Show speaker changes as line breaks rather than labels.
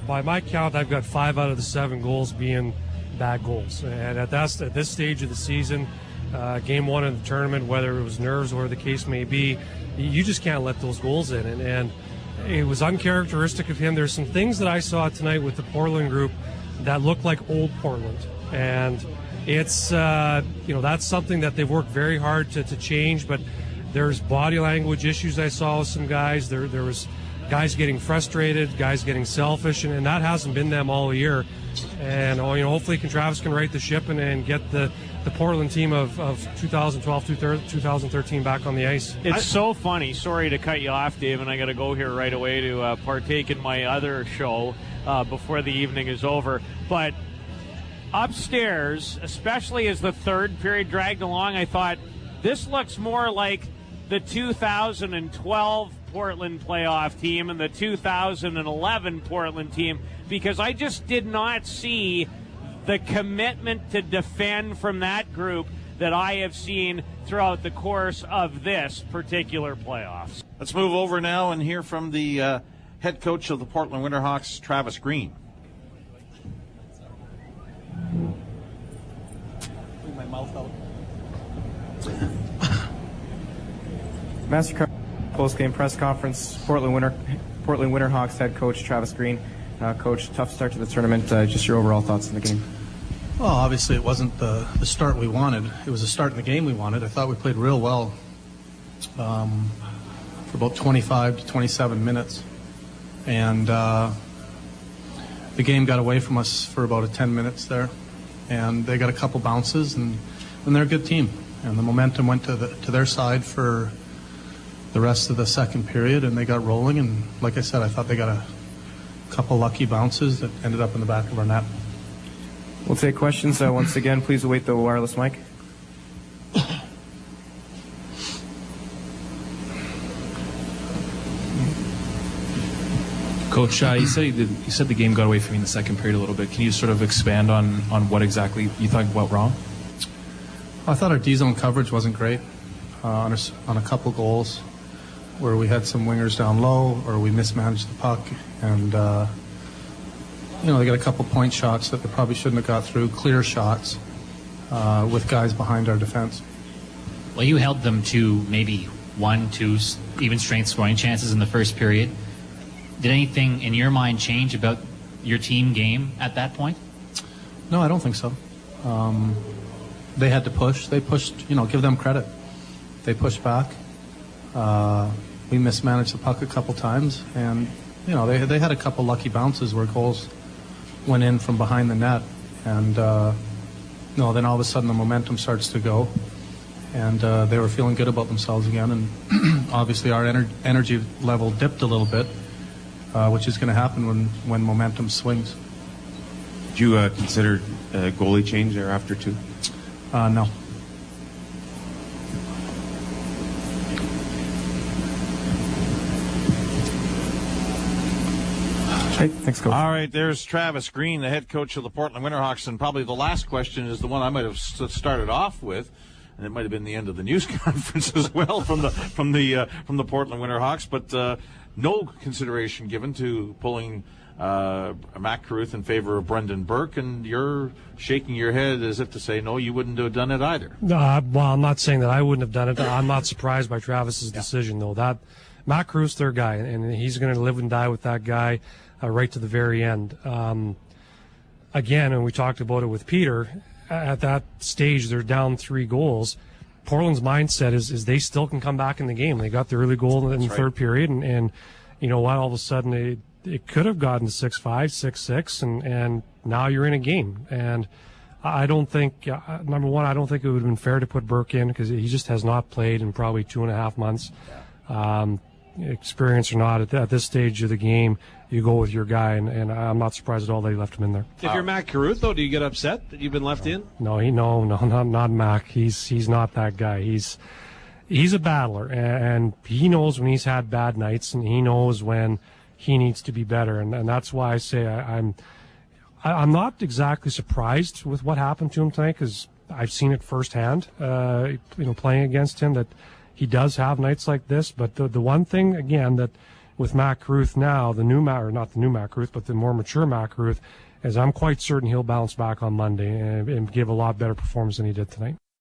by my count, I've got 5 out of the 7 goals being bad goals. And at this stage of the season, game 1 of the tournament, whether it was nerves or the case may be, you just can't let those goals in. And it was uncharacteristic of him. There's some things that I saw tonight with the Portland group that looked like old Portland. And it's, that's something that they've worked very hard to change. But there's body language issues I saw with some guys. There was guys getting frustrated, guys getting selfish, and that hasn't been them all year. And hopefully Travis can right the ship and get the Portland team of 2012, 2013 back on the ice.
It's so funny. Sorry to cut you off, Dave, and I got to go here right away to partake in my other show before the evening is over. But upstairs, especially as the third period dragged along, I thought this looks more like the 2012 Portland playoff team and the 2011 Portland team, because I just did not see the commitment to defend from that group that I have seen throughout the course of this particular playoffs.
Let's move over now and hear from the head coach of the Portland Winterhawks, Travis Green.
My mouth out.
MasterCard post-game press conference. Portland Winterhawks head coach Travis Green. Coach, tough start to the tournament. Just your overall thoughts on the game.
Well, obviously it wasn't the start we wanted. It was a start in the game we wanted. I thought we played real well for about 25 to 27 minutes. And the game got away from us for about 10 minutes there. And they got a couple bounces, and they're a good team. And the momentum went to their side for the rest of the second period, and they got rolling. And like I said, I thought they got a couple lucky bounces that ended up in the back of our net.
We'll take questions. Once again, please await the wireless mic.
Coach, you said the game got away from you in the second period a little bit. Can you sort of expand on what exactly you thought went wrong?
I thought our D-zone coverage wasn't great on a couple goals where we had some wingers down low or we mismanaged the puck. And, they got a couple point shots that they probably shouldn't have got through, clear shots with guys behind our defense.
Well, you held them to maybe 1, 2 even strength scoring chances in the first period. Did anything in your mind change about your team game at that point?
No, I don't think so. They had to push. They pushed, give them credit. They pushed back. We mismanaged the puck a couple times, and, they had a couple lucky bounces where goals went in from behind the net. And, then all of a sudden the momentum starts to go, and they were feeling good about themselves again. And obviously our energy level dipped a little bit, which is going to happen when momentum swings.
Did you consider a goalie change there after 2?
No.
Okay, thanks, Coach.
All right, there's Travis Green, the head coach of the Portland Winterhawks, and probably the last question is the one I might have started off with, and it might have been the end of the news conference as well from the Portland Winterhawks, but no consideration given to pulling Matt Carruth in favor of Brendan Burke, and you're shaking your head as if to say, no, you wouldn't have done it either.
Well, I'm not saying that I wouldn't have done it. I'm not surprised by Travis's decision, though. That Matt Carruth's their guy, and he's going to live and die with that guy right to the very end. Again, and we talked about it with Peter, at that stage they're down 3 goals. Portland's mindset is they still can come back in the game. They got the early goal in the third period, and you know what? All of a sudden it could have gotten to 6-5, 6-6, and now you're in a game. And I don't think, number one, I don't think it would have been fair to put Burke in because he just has not played in probably 2.5 months. Experience or not, at this stage of the game, you go with your guy, and I'm not surprised at all they left him in there.
If you're Matt Carruth, though, do you get upset that you've been left in?
No, not Mac. He's not that guy. He's a battler, and he knows when he's had bad nights, and he knows when he needs to be better, and that's why I say I'm not exactly surprised with what happened to him tonight because I've seen it firsthand. Playing against him, that he does have nights like this. But the one thing again that with Matt Carruth now, the new Matt, or not the new Matt Carruth, but the more mature Matt Carruth, as I'm quite certain he'll bounce back on Monday and give a lot better performance than he did tonight.